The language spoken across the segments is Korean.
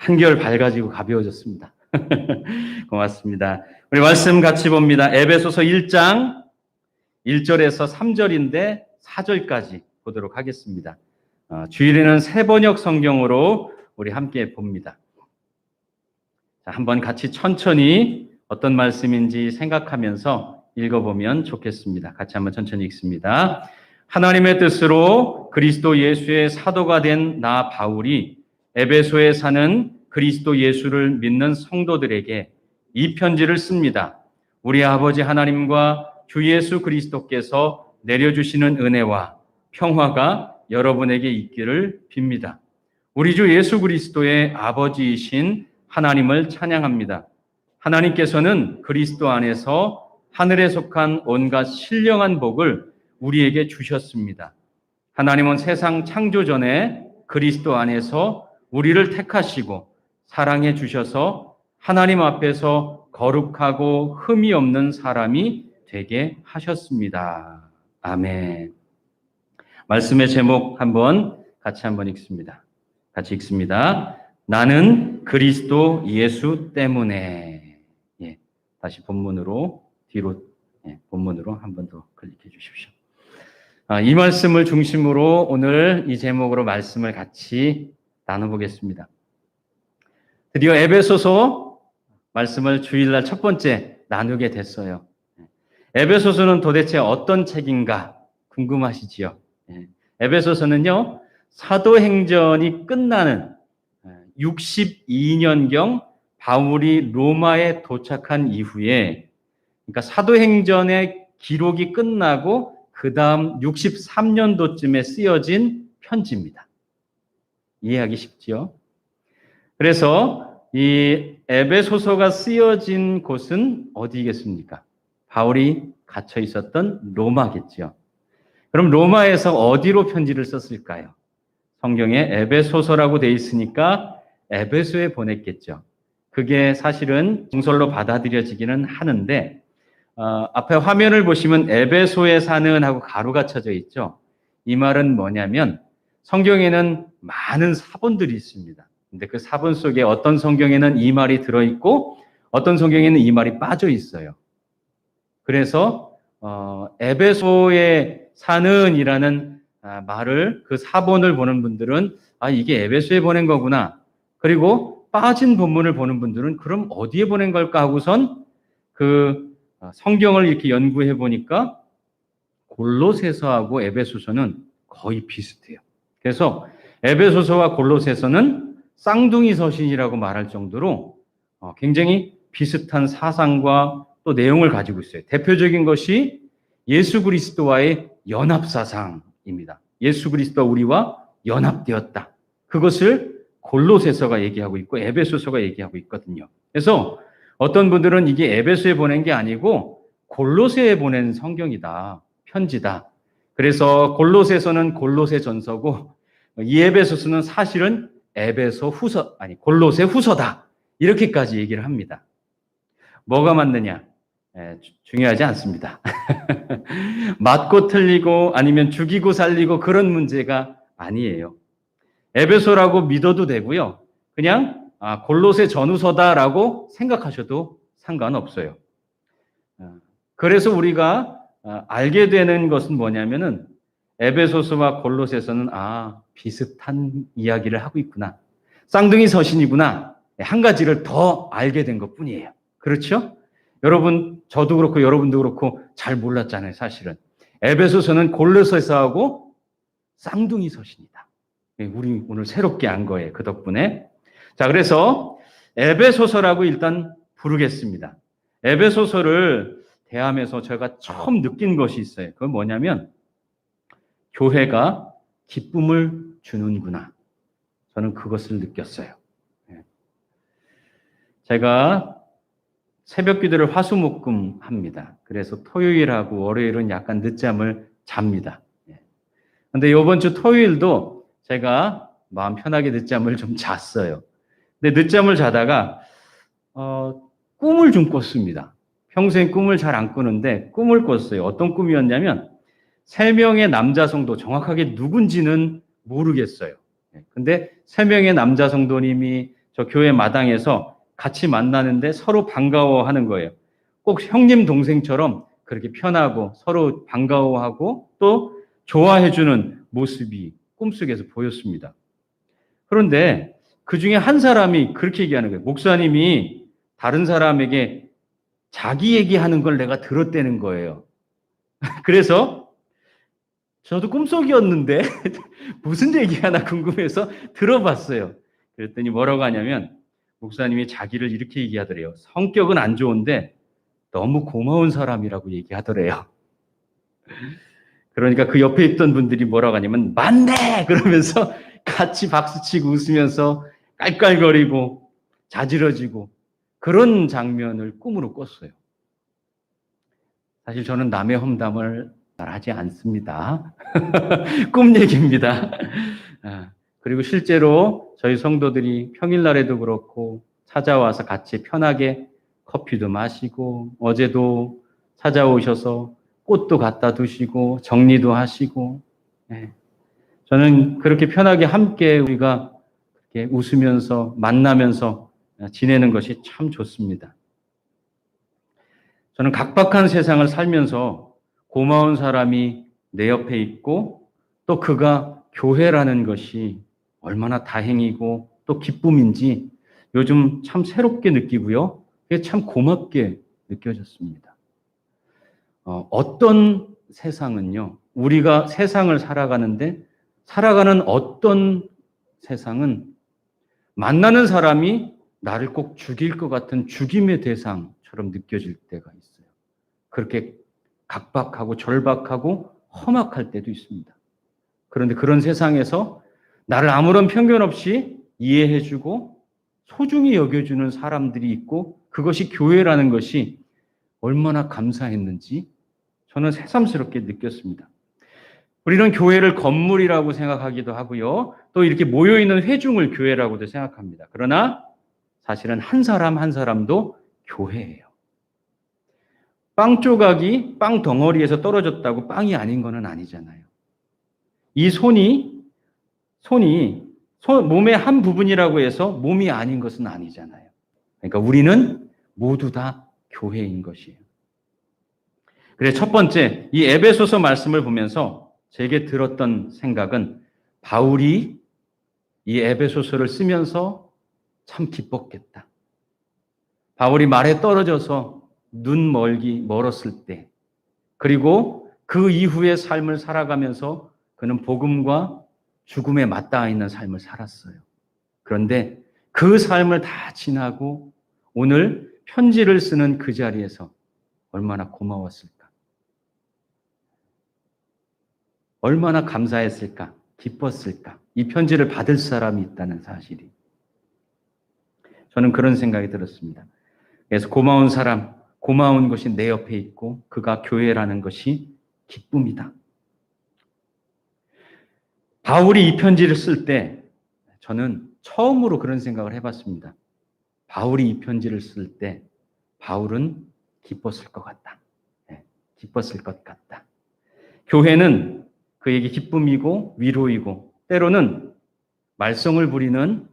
한결 밝아지고 가벼워졌습니다. 고맙습니다. 우리 말씀 같이 봅니다. 에베소서 1장 1절에서 3절인데 4절까지 보도록 하겠습니다. 주일에는 새번역 성경으로 우리 함께 봅니다. 자, 한번 같이 천천히 어떤 말씀인지 생각하면서 읽어보면 좋겠습니다. 같이 한번 천천히 읽습니다. 하나님의 뜻으로 그리스도 예수의 사도가 된 나 바울이 에베소에 사는 그리스도 예수를 믿는 성도들에게 이 편지를 씁니다. 우리 아버지 하나님과 주 예수 그리스도께서 내려주시는 은혜와 평화가 여러분에게 있기를 빕니다. 우리 주 예수 그리스도의 아버지이신 하나님을 찬양합니다. 하나님께서는 그리스도 안에서 하늘에 속한 온갖 신령한 복을 우리에게 주셨습니다. 하나님은 세상 창조 전에 그리스도 안에서 우리를 택하시고 사랑해 주셔서 하나님 앞에서 거룩하고 흠이 없는 사람이 되게 하셨습니다. 아멘. 말씀의 제목 같이 한번 읽습니다. 같이 읽습니다. 나는 그리스도 예수 때문에. 다시 본문으로 본문으로 한 번 더 클릭해 주십시오. 이 말씀을 중심으로 오늘 이 제목으로 말씀을 같이 나눠보겠습니다. 드디어 에베소서 말씀을 주일날 첫 번째 나누게 됐어요. 에베소서는 도대체 어떤 책인가 궁금하시지요? 에베소서는요, 사도행전이 끝나는 62년경 바울이 로마에 도착한 이후에, 그러니까 사도행전의 기록이 끝나고 그 다음 63년도쯤에 쓰여진 편지입니다. 이해하기 쉽지요? 그래서 이 에베소서가 쓰여진 곳은 어디겠습니까? 바울이 갇혀 있었던 로마겠죠. 그럼 로마에서 어디로 편지를 썼을까요? 성경에 에베소서라고 되어 있으니까 에베소에 보냈겠죠. 그게 사실은 중설로 받아들여지기는 하는데, 앞에 화면을 보시면 에베소에 사는 하고 가로가 쳐져 있죠. 이 말은 뭐냐면 성경에는 많은 사본들이 있습니다. 근데 그 사본 속에 어떤 성경에는 이 말이 들어있고 어떤 성경에는 이 말이 빠져 있어요. 그래서 에베소에 사는 이라는 말을, 그 사본을 보는 분들은 이게 에베소에 보낸 거구나. 그리고 빠진 본문을 보는 분들은 그럼 어디에 보낸 걸까 하고선 그 성경을 이렇게 연구해 보니까 골로새서하고 에베소서는 거의 비슷해요. 그래서 에베소서와 골로새서는 쌍둥이 서신이라고 말할 정도로 굉장히 비슷한 사상과 또 내용을 가지고 있어요. 대표적인 것이 예수 그리스도와의 연합사상입니다. 예수 그리스도와 우리와 연합되었다. 그것을 골로새서가 얘기하고 있고 에베소서가 얘기하고 있거든요. 그래서 어떤 분들은 이게 에베소에 보낸 게 아니고 골로새에 보낸 성경이다, 편지다. 그래서 골로새서는 골로새 전서고 이 에베소서는 사실은 골로새 후서다. 이렇게까지 얘기를 합니다. 뭐가 맞느냐? 중요하지 않습니다. 맞고 틀리고 아니면 죽이고 살리고 그런 문제가 아니에요. 에베소라고 믿어도 되고요. 그냥 골로새 전후서다라고 생각하셔도 상관없어요. 그래서 우리가 알게 되는 것은 뭐냐면은 에베소서와 골로새서는 비슷한 이야기를 하고 있구나. 쌍둥이 서신이구나. 한 가지를 더 알게 된 것뿐이에요. 그렇죠? 여러분, 저도 그렇고 여러분도 그렇고 잘 몰랐잖아요, 사실은. 에베소서는 골로새서하고 쌍둥이 서신이다. 우리 오늘 새롭게 안 거예요, 그 덕분에. 자, 그래서 에베소서라고 일단 부르겠습니다. 에베소서를 대하면서 제가 처음 느낀 것이 있어요. 그건 뭐냐면 교회가 기쁨을 주는구나. 저는 그것을 느꼈어요. 제가 새벽 기도를 화수목금 합니다. 그래서 토요일하고 월요일은 약간 늦잠을 잡니다. 근데 이번 주 토요일도 제가 마음 편하게 늦잠을 좀 잤어요. 근데 늦잠을 자다가 꿈을 좀 꿨습니다. 평소엔 꿈을 잘 안 꾸는데 꿈을 꿨어요. 어떤 꿈이었냐면 3명의 남자 성도, 정확하게 누군지는 모르겠어요. 근데 3명의 남자 성도님이 저 교회 마당에서 같이 만나는데 서로 반가워하는 거예요. 꼭 형님 동생처럼 그렇게 편하고 서로 반가워하고 또 좋아해주는 모습이 꿈속에서 보였습니다. 그런데 그 중에 한 사람이 그렇게 얘기하는 거예요. 목사님이 다른 사람에게 자기 얘기하는 걸 내가 들었다는 거예요. 그래서 저도 꿈속이었는데 무슨 얘기하나 궁금해서 들어봤어요. 그랬더니 뭐라고 하냐면 목사님이 자기를 이렇게 얘기하더래요. 성격은 안 좋은데 너무 고마운 사람이라고 얘기하더래요. 그러니까 그 옆에 있던 분들이 뭐라고 하냐면 맞네! 그러면서 같이 박수치고 웃으면서 깔깔거리고 자지러지고 그런 장면을 꿈으로 꿨어요. 사실 저는 남의 험담을 잘 하지 않습니다. 꿈 얘기입니다. 그리고 실제로 저희 성도들이 평일날에도 그렇고 찾아와서 같이 편하게 커피도 마시고 어제도 찾아오셔서 꽃도 갖다 두시고 정리도 하시고 저는 그렇게 편하게 함께 우리가 이렇게 웃으면서 만나면서 지내는 것이 참 좋습니다. 저는 각박한 세상을 살면서 고마운 사람이 내 옆에 있고 또 그가 교회라는 것이 얼마나 다행이고 또 기쁨인지 요즘 참 새롭게 느끼고요. 그게 참 고맙게 느껴졌습니다. 어떤 세상은요, 우리가 세상을 살아가는데 살아가는 어떤 세상은 만나는 사람이 나를 꼭 죽일 것 같은 죽임의 대상처럼 느껴질 때가 있어요. 그렇게 각박하고 절박하고 험악할 때도 있습니다. 그런데 그런 세상에서 나를 아무런 편견 없이 이해해주고 소중히 여겨주는 사람들이 있고 그것이 교회라는 것이 얼마나 감사했는지 저는 새삼스럽게 느꼈습니다. 우리는 교회를 건물이라고 생각하기도 하고요. 또 이렇게 모여있는 회중을 교회라고도 생각합니다. 그러나 사실은 한 사람 한 사람도 교회예요. 빵 조각이 빵 덩어리에서 떨어졌다고 빵이 아닌 것은 아니잖아요. 이 손이 몸의 한 부분이라고 해서 몸이 아닌 것은 아니잖아요. 그러니까 우리는 모두 다 교회인 것이에요. 그래서 첫 번째, 이 에베소서 말씀을 보면서 제게 들었던 생각은 바울이 이 에베소서를 쓰면서 참 기뻤겠다. 바울이 말에 떨어져서 눈 멀었을 때, 그리고 그 이후의 삶을 살아가면서 그는 복음과 죽음에 맞닿아 있는 삶을 살았어요. 그런데 그 삶을 다 지나고 오늘 편지를 쓰는 그 자리에서 얼마나 고마웠을까? 얼마나 감사했을까? 기뻤을까? 이 편지를 받을 사람이 있다는 사실이. 저는 그런 생각이 들었습니다. 그래서 고마운 사람, 고마운 것이 내 옆에 있고 그가 교회라는 것이 기쁨이다. 바울이 이 편지를 쓸 때 저는 처음으로 그런 생각을 해봤습니다. 바울이 이 편지를 쓸 때 바울은 기뻤을 것 같다. 기뻤을 것 같다. 교회는 그에게 기쁨이고 위로이고 때로는 말썽을 부리는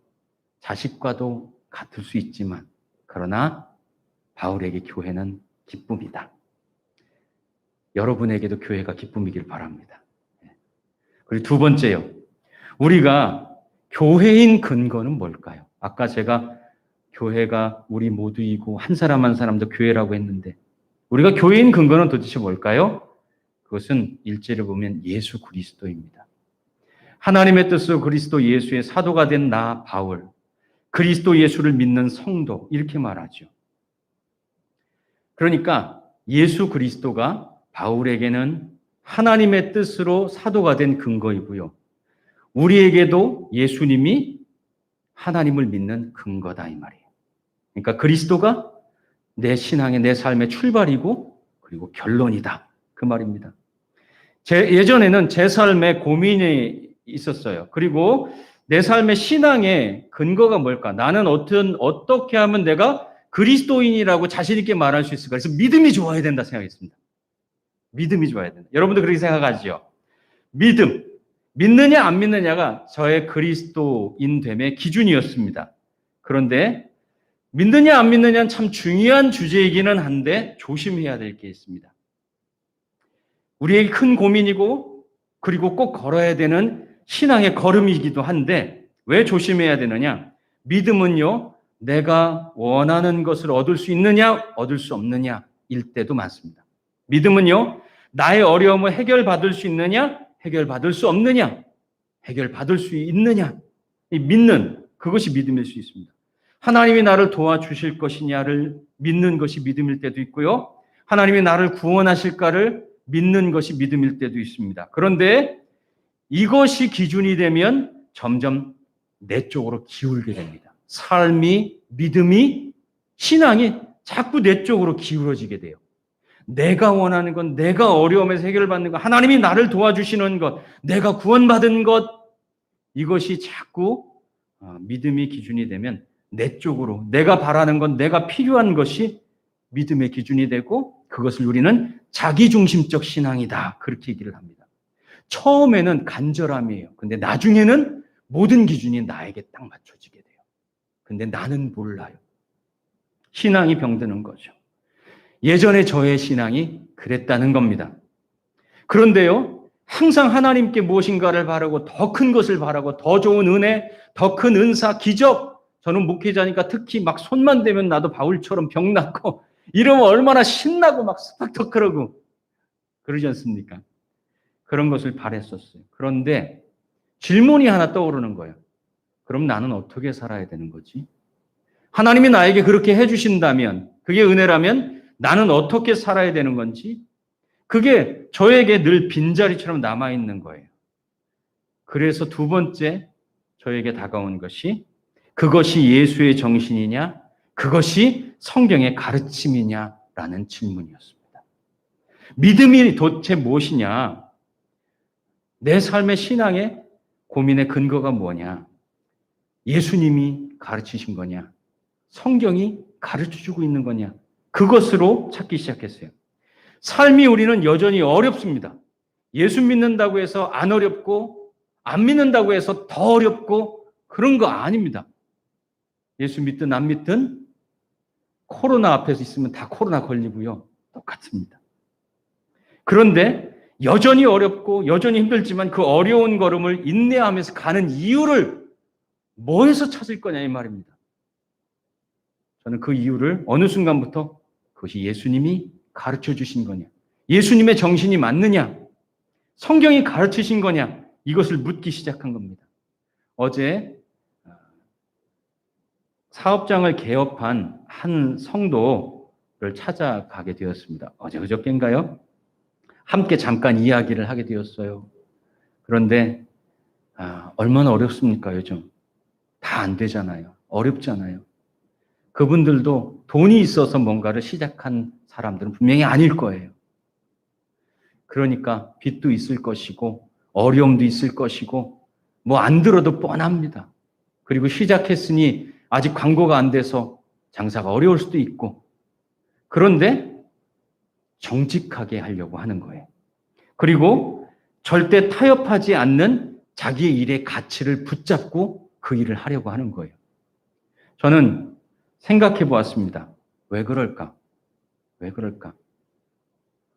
자식과도 같을 수 있지만 그러나 바울에게 교회는 기쁨이다. 여러분에게도 교회가 기쁨이길 바랍니다. 그리고 두 번째요. 우리가 교회인 근거는 뭘까요? 아까 제가 교회가 우리 모두이고 한 사람 한 사람도 교회라고 했는데 우리가 교회인 근거는 도대체 뭘까요? 그것은 1절을 보면 예수 그리스도입니다. 하나님의 뜻으로 그리스도 예수의 사도가 된 나 바울, 그리스도 예수를 믿는 성도 이렇게 말하죠. 그러니까 예수 그리스도가 바울에게는 하나님의 뜻으로 사도가 된 근거이고요. 우리에게도 예수님이 하나님을 믿는 근거다 이 말이에요. 그러니까 그리스도가 내 신앙의 내 삶의 출발이고 그리고 결론이다 그 말입니다. 예전에는 제 삶에 고민이 있었어요. 그리고 내 삶의 신앙의 근거가 뭘까? 나는 어떻게 하면 내가 그리스도인이라고 자신 있게 말할 수 있을까? 그래서 믿음이 좋아야 된다 생각했습니다. 믿음이 좋아야 된다. 여러분도 그렇게 생각하시죠? 믿느냐 안 믿느냐가 저의 그리스도인됨의 기준이었습니다. 그런데 믿느냐 안 믿느냐는 참 중요한 주제이기는 한데 조심해야 될 게 있습니다. 우리에게 큰 고민이고 그리고 꼭 걸어야 되는 신앙의 걸음이기도 한데 왜 조심해야 되느냐? 믿음은요, 내가 원하는 것을 얻을 수 있느냐, 얻을 수 없느냐 일 때도 많습니다. 믿음은요, 나의 어려움을 해결받을 수 있느냐, 해결받을 수 없느냐, 해결받을 수 있느냐, 믿는 그것이 믿음일 수 있습니다. 하나님이 나를 도와주실 것이냐를 믿는 것이 믿음일 때도 있고요. 하나님이 나를 구원하실까를 믿는 것이 믿음일 때도 있습니다. 그런데 이것이 기준이 되면 점점 내 쪽으로 기울게 됩니다. 삶이, 믿음이, 신앙이 자꾸 내 쪽으로 기울어지게 돼요. 내가 원하는 것, 내가 어려움에서 해결받는 것, 하나님이 나를 도와주시는 것, 내가 구원받은 것, 이것이 자꾸 믿음이 기준이 되면 내 쪽으로 내가 바라는 것, 내가 필요한 것이 믿음의 기준이 되고 그것을 우리는 자기중심적 신앙이다. 그렇게 얘기를 합니다. 처음에는 간절함이에요. 근데 나중에는 모든 기준이 나에게 딱 맞춰지게 돼요. 근데 나는 몰라요. 신앙이 병드는 거죠. 예전에 저의 신앙이 그랬다는 겁니다. 그런데요, 항상 하나님께 무엇인가를 바라고 더 큰 것을 바라고 더 좋은 은혜, 더 큰 은사, 기적. 저는 목회자니까 특히 막 손만 대면 나도 바울처럼 병 낫고 이러면 얼마나 신나고 막 스팍터크러고 그러지 않습니까? 그런 것을 바랬었어요. 그런데 질문이 하나 떠오르는 거예요. 그럼 나는 어떻게 살아야 되는 거지? 하나님이 나에게 그렇게 해주신다면, 그게 은혜라면 나는 어떻게 살아야 되는 건지, 그게 저에게 늘 빈자리처럼 남아있는 거예요. 그래서 두 번째 저에게 다가온 것이 그것이 예수의 정신이냐, 그것이 성경의 가르침이냐라는 질문이었습니다. 믿음이 도대체 무엇이냐? 내 삶의 신앙의 고민의 근거가 뭐냐? 예수님이 가르치신 거냐? 성경이 가르쳐주고 있는 거냐? 그것으로 찾기 시작했어요. 삶이 우리는 여전히 어렵습니다. 예수 믿는다고 해서 안 어렵고 안 믿는다고 해서 더 어렵고 그런 거 아닙니다. 예수 믿든 안 믿든 코로나 앞에서 있으면 다 코로나 걸리고요. 똑같습니다. 그런데 여전히 어렵고 여전히 힘들지만 그 어려운 걸음을 인내하면서 가는 이유를 뭐에서 찾을 거냐 이 말입니다. 저는 그 이유를 어느 순간부터 그것이 예수님이 가르쳐 주신 거냐, 예수님의 정신이 맞느냐, 성경이 가르치신 거냐, 이것을 묻기 시작한 겁니다. 어제 사업장을 개업한 한 성도를 찾아가게 되었습니다. 어제 그저께인가요? 함께 잠깐 이야기를 하게 되었어요. 그런데 얼마나 어렵습니까 요즘? 다 안 되잖아요. 어렵잖아요. 그분들도 돈이 있어서 뭔가를 시작한 사람들은 분명히 아닐 거예요. 그러니까 빚도 있을 것이고 어려움도 있을 것이고 뭐 안 들어도 뻔합니다. 그리고 시작했으니 아직 광고가 안 돼서 장사가 어려울 수도 있고 그런데 정직하게 하려고 하는 거예요. 그리고 절대 타협하지 않는 자기의 일의 가치를 붙잡고 그 일을 하려고 하는 거예요. 저는 생각해 보았습니다. 왜 그럴까? 왜 그럴까?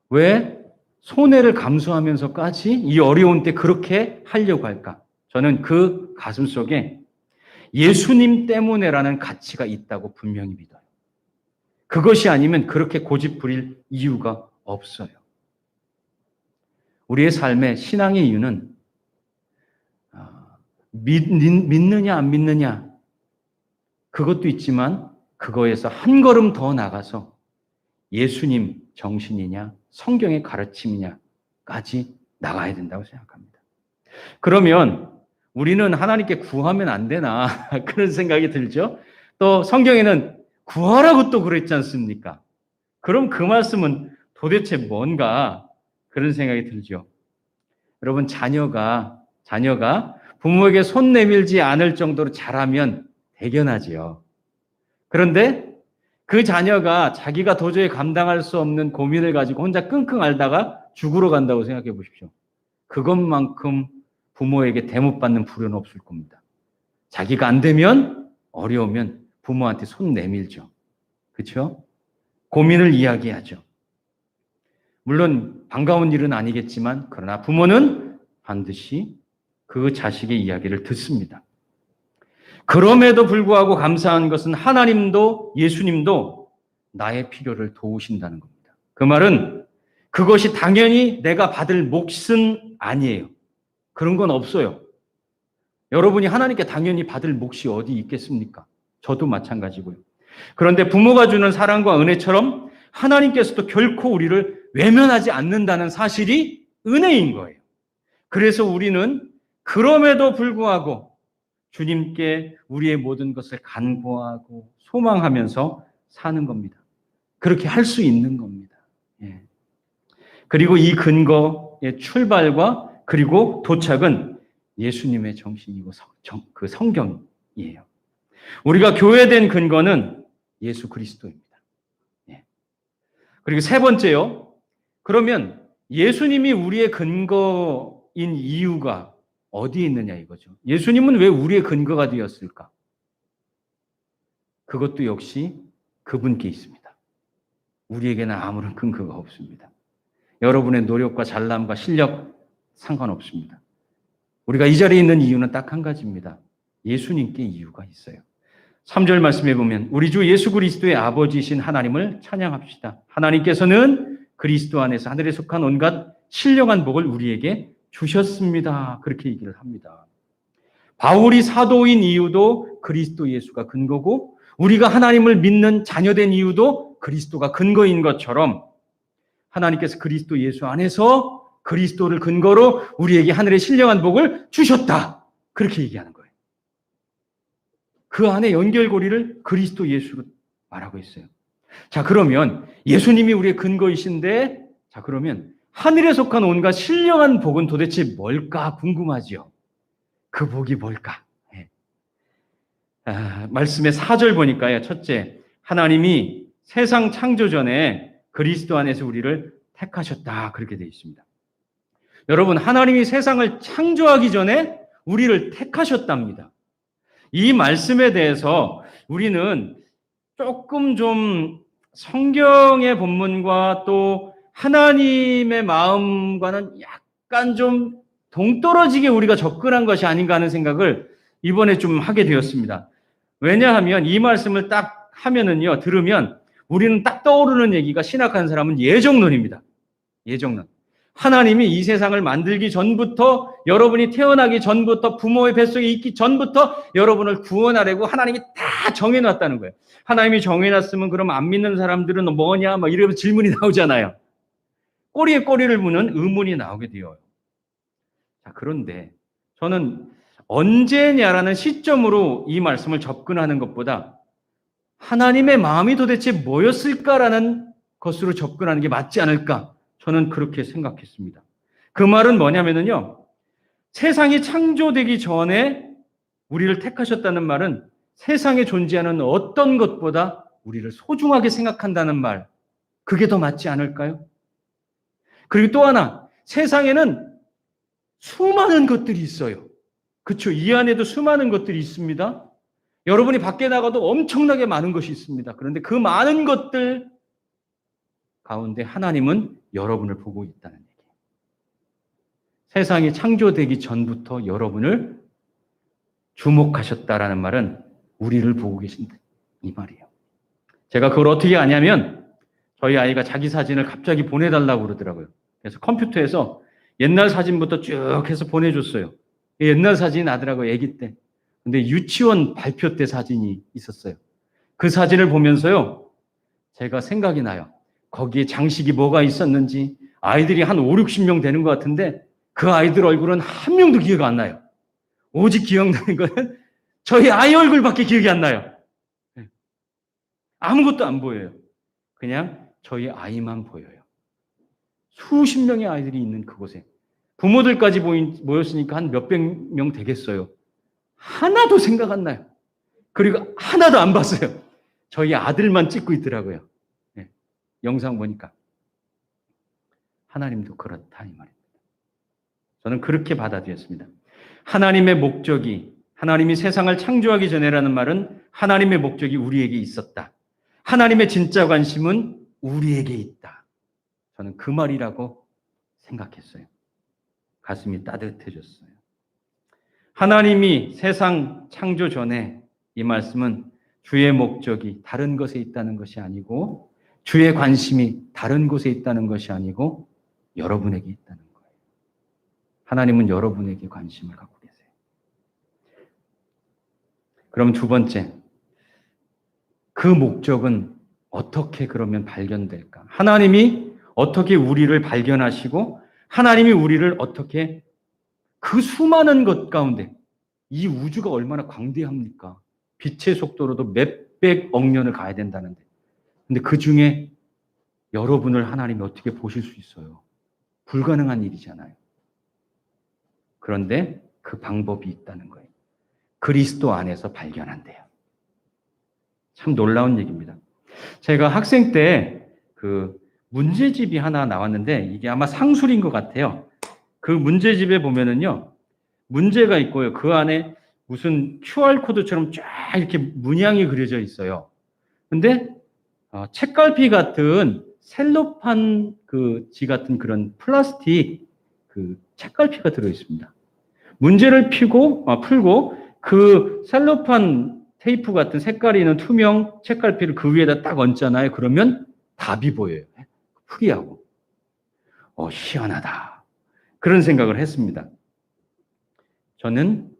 왜 손해를 감수하면서까지 이 어려운 때 그렇게 하려고 할까? 저는 그 가슴 속에 예수님 때문에라는 가치가 있다고 분명히 믿어요. 그것이 아니면 그렇게 고집 부릴 이유가 없어요. 우리의 삶의 신앙의 이유는 믿느냐 안 믿느냐 그것도 있지만 그거에서 한 걸음 더 나가서 예수님 정신이냐 성경의 가르침이냐까지 나가야 된다고 생각합니다. 그러면 우리는 하나님께 구하면 안 되나 그런 생각이 들죠. 또 성경에는 구하라고 또 그랬지 않습니까? 그럼 그 말씀은 도대체 뭔가 그런 생각이 들죠. 여러분 자녀가 부모에게 손 내밀지 않을 정도로 잘하면 대견하지요. 그런데 그 자녀가 자기가 도저히 감당할 수 없는 고민을 가지고 혼자 끙끙 앓다가 죽으러 간다고 생각해 보십시오. 그것만큼 부모에게 대못받는 불효는 없을 겁니다. 자기가 안 되면 어려우면 부모한테 손 내밀죠. 그렇죠? 고민을 이야기하죠. 물론 반가운 일은 아니겠지만 그러나 부모는 반드시 그 자식의 이야기를 듣습니다. 그럼에도 불구하고 감사한 것은 하나님도 예수님도 나의 필요를 도우신다는 겁니다. 그 말은 그것이 당연히 내가 받을 몫은 아니에요. 그런 건 없어요. 여러분이 하나님께 당연히 받을 몫이 어디 있겠습니까? 저도 마찬가지고요. 그런데 부모가 주는 사랑과 은혜처럼 하나님께서도 결코 우리를 외면하지 않는다는 사실이 은혜인 거예요. 그래서 우리는 그럼에도 불구하고 주님께 우리의 모든 것을 간구하고 소망하면서 사는 겁니다. 그렇게 할 수 있는 겁니다. 예. 그리고 이 근거의 출발과 그리고 도착은 예수님의 정신이고 그 성경이에요. 우리가 교회된 근거는 예수 그리스도입니다. 예. 그리고 세 번째요. 그러면 예수님이 우리의 근거인 이유가 어디에 있느냐 이거죠. 예수님은 왜 우리의 근거가 되었을까? 그것도 역시 그분께 있습니다. 우리에게는 아무런 근거가 없습니다. 여러분의 노력과 잘남과 실력 상관없습니다. 우리가 이 자리에 있는 이유는 딱 한 가지입니다. 예수님께 이유가 있어요. 3절 말씀해 보면 우리 주 예수 그리스도의 아버지이신 하나님을 찬양합시다. 하나님께서는 그리스도 안에서 하늘에 속한 온갖 신령한 복을 우리에게 주셨습니다. 그렇게 얘기를 합니다. 바울이 사도인 이유도 그리스도 예수가 근거고 우리가 하나님을 믿는 자녀된 이유도 그리스도가 근거인 것처럼 하나님께서 그리스도 예수 안에서 그리스도를 근거로 우리에게 하늘의 신령한 복을 주셨다. 그렇게 얘기하는 거예요. 그 안에 연결고리를 그리스도 예수로 말하고 있어요. 자, 그러면 예수님이 우리의 근거이신데, 자, 그러면 하늘에 속한 온갖 신령한 복은 도대체 뭘까 궁금하지요. 그 복이 뭘까? 네. 말씀의 4절 보니까요. 첫째, 하나님이 세상 창조 전에 그리스도 안에서 우리를 택하셨다. 그렇게 되어 있습니다. 여러분, 하나님이 세상을 창조하기 전에 우리를 택하셨답니다. 이 말씀에 대해서 우리는 조금 좀 성경의 본문과 또 하나님의 마음과는 약간 좀 동떨어지게 우리가 접근한 것이 아닌가 하는 생각을 이번에 좀 하게 되었습니다. 왜냐하면 이 말씀을 딱 하면은요, 들으면 우리는 딱 떠오르는 얘기가 신학하는 사람은 예정론입니다. 예정론. 하나님이 이 세상을 만들기 전부터 여러분이 태어나기 전부터 부모의 뱃속에 있기 전부터 여러분을 구원하려고 하나님이 다 정해놨다는 거예요. 하나님이 정해놨으면 그럼 안 믿는 사람들은 뭐냐 막 이러면서 질문이 나오잖아요. 꼬리에 꼬리를 무는 의문이 나오게 돼요. 자, 그런데 저는 언제냐라는 시점으로 이 말씀을 접근하는 것보다 하나님의 마음이 도대체 뭐였을까라는 것으로 접근하는 게 맞지 않을까? 저는 그렇게 생각했습니다. 그 말은 뭐냐면요. 세상이 창조되기 전에 우리를 택하셨다는 말은 세상에 존재하는 어떤 것보다 우리를 소중하게 생각한다는 말. 그게 더 맞지 않을까요? 그리고 또 하나, 세상에는 수많은 것들이 있어요. 그렇죠? 이 안에도 수많은 것들이 있습니다. 여러분이 밖에 나가도 엄청나게 많은 것이 있습니다. 그런데 그 많은 것들 가운데 하나님은 여러분을 보고 있다는 얘기예요. 세상이 창조되기 전부터 여러분을 주목하셨다라는 말은 우리를 보고 계신다 이 말이에요. 제가 그걸 어떻게 아냐면 저희 아이가 자기 사진을 갑자기 보내달라고 그러더라고요. 그래서 컴퓨터에서 옛날 사진부터 쭉 해서 보내줬어요. 옛날 사진이 나더라고요. 아기 때. 근데 유치원 발표 때 사진이 있었어요. 그 사진을 보면서요. 제가 생각이 나요. 거기에 장식이 뭐가 있었는지 아이들이 한 5, 60명 되는 것 같은데 그 아이들 얼굴은 한 명도 기억 안 나요. 오직 기억나는 것은 저희 아이 얼굴밖에 기억이 안 나요. 아무것도 안 보여요. 그냥 저희 아이만 보여요. 수십 명의 아이들이 있는 그곳에 부모들까지 모였으니까 한 몇백 명 되겠어요. 하나도 생각 안 나요. 그리고 하나도 안 봤어요. 저희 아들만 찍고 있더라고요. 네. 영상 보니까. 하나님도 그렇다 이 말입니다. 저는 그렇게 받아들였습니다. 하나님의 목적이 하나님이 세상을 창조하기 전에라는 말은 하나님의 목적이 우리에게 있었다. 하나님의 진짜 관심은 우리에게 있다. 저는 그 말이라고 생각했어요. 가슴이 따뜻해졌어요. 하나님이 세상 창조 전에 이 말씀은 주의 목적이 다른 것에 있다는 것이 아니고 주의 관심이 다른 곳에 있다는 것이 아니고 여러분에게 있다는 거예요. 하나님은 여러분에게 관심을 갖고 계세요. 그럼 두 번째, 그 목적은 어떻게 그러면 발견될까? 하나님이 어떻게 우리를 발견하시고 하나님이 우리를 어떻게 그 수많은 것 가운데 이 우주가 얼마나 광대합니까? 빛의 속도로도 몇백억 년을 가야 된다는데. 근데 그 중에 여러분을 하나님이 어떻게 보실 수 있어요? 불가능한 일이잖아요. 그런데 그 방법이 있다는 거예요. 그리스도 안에서 발견한대요. 참 놀라운 얘기입니다. 제가 학생 때 그 문제집이 하나 나왔는데 이게 아마 상술인 것 같아요. 그 문제집에 보면은요, 문제가 있고요. 그 안에 무슨 QR코드처럼 쫙 이렇게 문양이 그려져 있어요. 근데 책갈피 같은 셀로판 그 지 같은 그런 플라스틱 그 책갈피가 들어 있습니다. 문제를 풀고 그 셀로판 테이프 같은 색깔이 있는 투명 책갈피를 그 위에다 딱 얹잖아요. 그러면 답이 보여요. 풀이하고. 희한하다. 그런 생각을 했습니다. 저는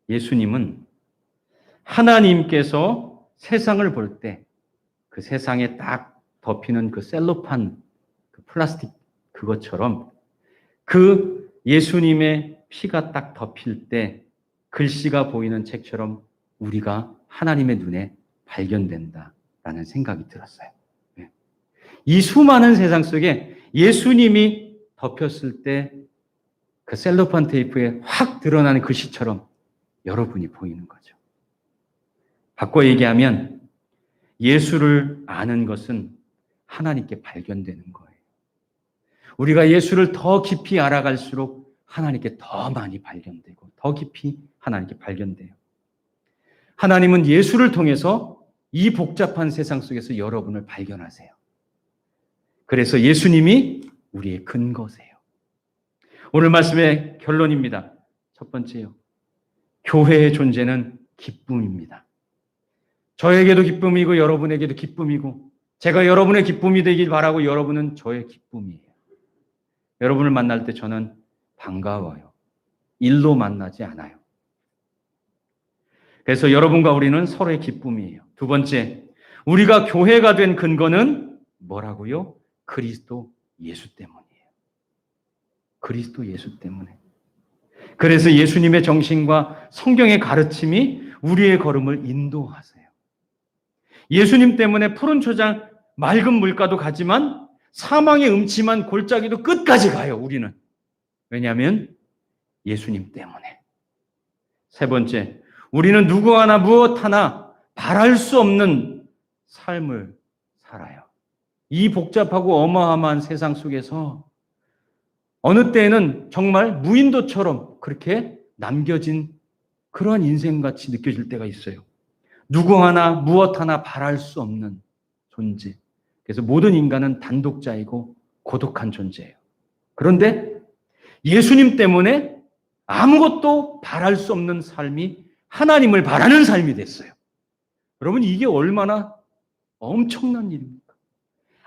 예수님은 하나님께서 세상을 볼 때 그 세상에 딱 덮이는 그 셀로판, 그 플라스틱 그것처럼 그 예수님의 피가 딱 덮일 때 글씨가 보이는 책처럼 우리가 하나님의 눈에 발견된다라는 생각이 들었어요. 이 수많은 세상 속에 예수님이 덮였을 때 그 셀로판 테이프에 확 드러나는 글씨처럼 여러분이 보이는 거죠. 바꿔 얘기하면 예수를 아는 것은 하나님께 발견되는 거예요. 우리가 예수를 더 깊이 알아갈수록 하나님께 더 많이 발견되고 더 깊이 하나님께 발견돼요. 하나님은 예수를 통해서 이 복잡한 세상 속에서 여러분을 발견하세요. 그래서 예수님이 우리의 근거세요. 오늘 말씀의 결론입니다. 첫 번째요. 교회의 존재는 기쁨입니다. 저에게도 기쁨이고 여러분에게도 기쁨이고 제가 여러분의 기쁨이 되길 바라고 여러분은 저의 기쁨이에요. 여러분을 만날 때 저는 반가워요. 일로 만나지 않아요. 그래서 여러분과 우리는 서로의 기쁨이에요. 두 번째, 우리가 교회가 된 근거는 뭐라고요? 그리스도 예수 때문이에요. 그리스도 예수 때문에. 그래서 예수님의 정신과 성경의 가르침이 우리의 걸음을 인도하세요. 예수님 때문에 푸른 초장 맑은 물가도 가지만 사망의 음침한 골짜기도 끝까지 가요. 우리는. 왜냐하면 예수님 때문에. 세 번째, 우리는 누구 하나 무엇 하나 바랄 수 없는 삶을 살아요. 이 복잡하고 어마어마한 세상 속에서 어느 때에는 정말 무인도처럼 그렇게 남겨진 그러한 인생같이 느껴질 때가 있어요. 누구 하나 무엇 하나 바랄 수 없는 존재. 그래서 모든 인간은 단독자이고 고독한 존재예요. 그런데 예수님 때문에 아무것도 바랄 수 없는 삶이 하나님을 바라는 삶이 됐어요. 여러분 이게 얼마나 엄청난 일입니까?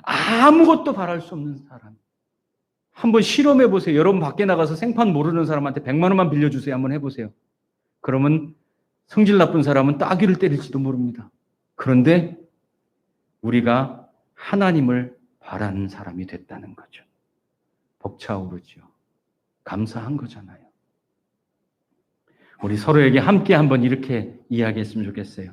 아무것도 바랄 수 없는 사람. 한번 실험해 보세요. 여러분 밖에 나가서 생판 모르는 사람한테 100만 원만 빌려주세요. 한번 해보세요. 그러면 성질 나쁜 사람은 따귀를 때릴지도 모릅니다. 그런데 우리가 하나님을 바라는 사람이 됐다는 거죠. 벅차오르죠. 감사한 거잖아요. 우리 서로에게 함께 한번 이렇게 이야기했으면 좋겠어요.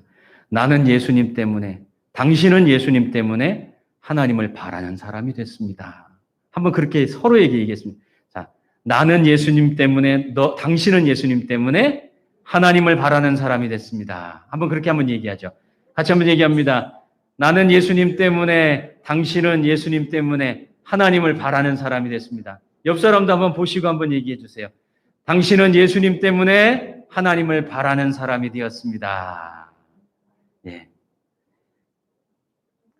나는 예수님 때문에, 당신은 예수님 때문에 하나님을 바라는 사람이 됐습니다. 한번 그렇게 서로에게 얘기했습니다. 자, 나는 예수님 때문에, 당신은 예수님 때문에 하나님을 바라는 사람이 됐습니다. 한번 그렇게 한번 얘기하죠. 같이 한번 얘기합니다. 나는 예수님 때문에, 당신은 예수님 때문에 하나님을 바라는 사람이 됐습니다. 옆 사람도 한번 보시고 한번 얘기해 주세요. 당신은 예수님 때문에 하나님을 바라는 사람이 되었습니다. 예.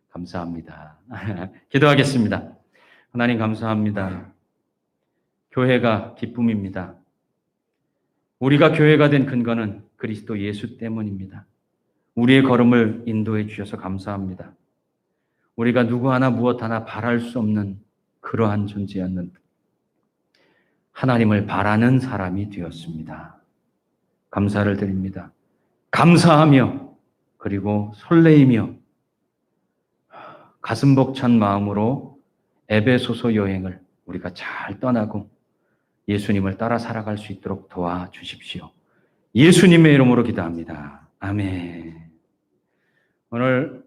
감사합니다. 기도하겠습니다. 하나님 감사합니다. 교회가 기쁨입니다. 우리가 교회가 된 근거는 그리스도 예수 때문입니다. 우리의 걸음을 인도해 주셔서 감사합니다. 우리가 누구 하나 무엇 하나 바랄 수 없는 그러한 존재였는데 하나님을 바라는 사람이 되었습니다. 감사를 드립니다. 감사하며 그리고 설레이며 가슴 벅찬 마음으로 에베소서 여행을 우리가 잘 떠나고 예수님을 따라 살아갈 수 있도록 도와주십시오. 예수님의 이름으로 기도합니다. 아멘. 오늘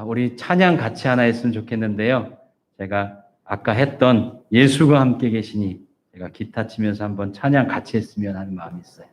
우리 찬양 같이 하나 했으면 좋겠는데요. 제가 아까 했던 예수가 함께 계시니 제가 기타 치면서 한번 찬양 같이 했으면 하는 마음이 있어요.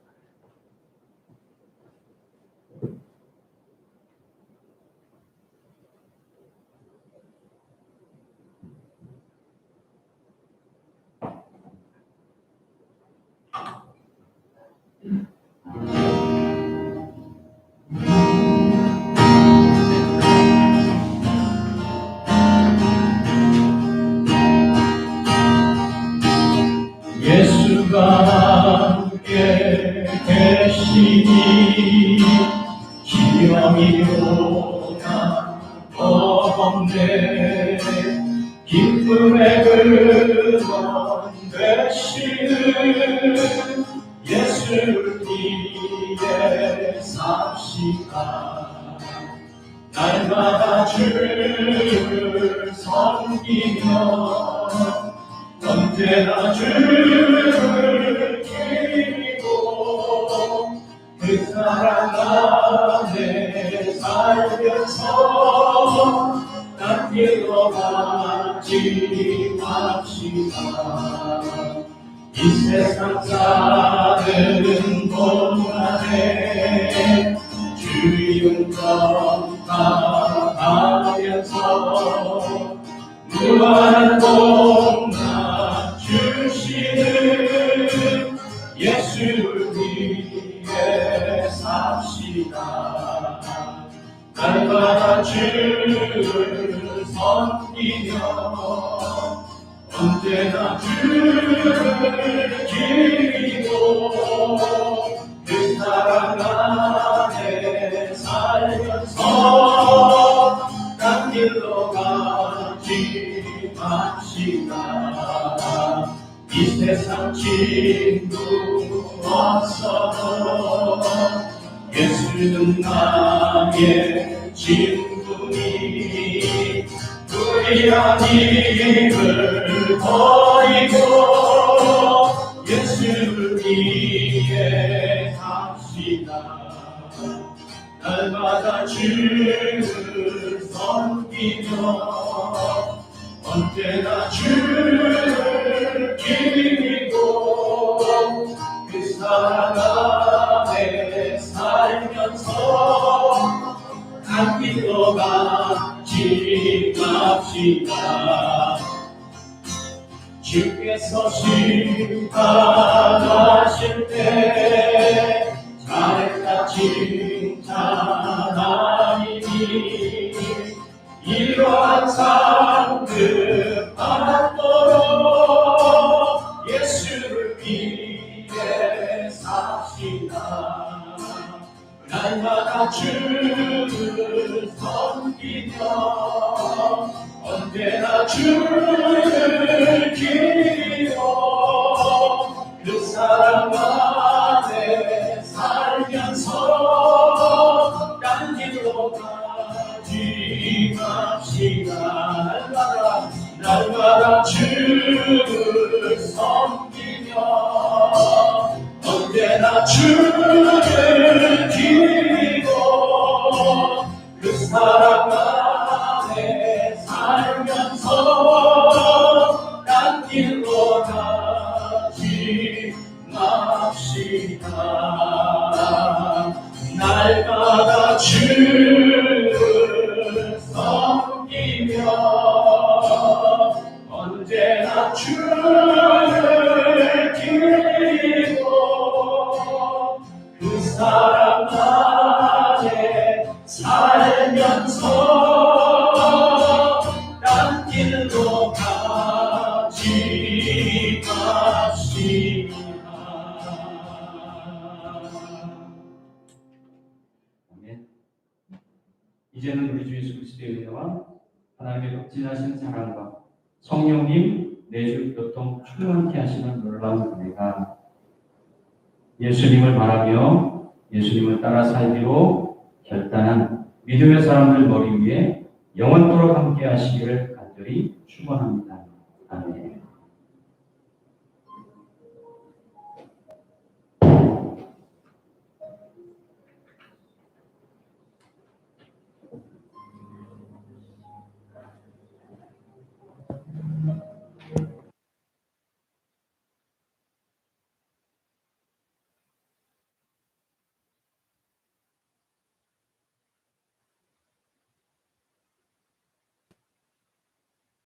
예수가 함께 계시니 기왕이 오나 없네 기쁨의 근원 되시는 예수를 위해 삽시다. 날마다 주를 섬기며 언제나 주를 기리고 그 사랑 안에 살면서 딴 길로 가지 맙시다. 이 세상 사는 동안에 주의 경험하면서 무한한 복나 주시는 예수를 위해 삽시다. 날마다 주를 섬기며 언제나 주를 기리고 그 사랑 안에 살면서 딴 길로 가지 맙시다. 이 세상 친구 없어도 예수는 나의 친구니 우리한 힘을 버리고 예수를 위해 갑시다. 날마다 주를 섬기며 언제나 주를 기리고 그 사랑 안에 살면서 한 길로 같이 갑시다. 주께서 심판하실 때 잘했다 칭찬하리니 이러한 상급 받도록 예수를 위해 삽시다. 날마다 주를 섬기며 언제나 주를 기리고 그 사랑 안에 살면서 딴 길로 가지 맙시다. 날마다 주를 섬기며 언제나 주를 기리고 그 사랑 안에 살면서 딴 길로 가지 맙시다. 날마다 주를 섬기며 언제나 주를 기리고 살면서 딴 길로 가지 맙시다. 아멘. 이제는 우리 주 예수 그리스도의 은혜와 하나님의 극진하신 사랑과 성령님 내주 교통 충만케 하시는 놀라운 은혜가 예수님을 바라며 예수님을 따라 살기로 결단한 믿음의 사람들 머리 위에 영원토록 함께 하시기를 간절히 축원합니다.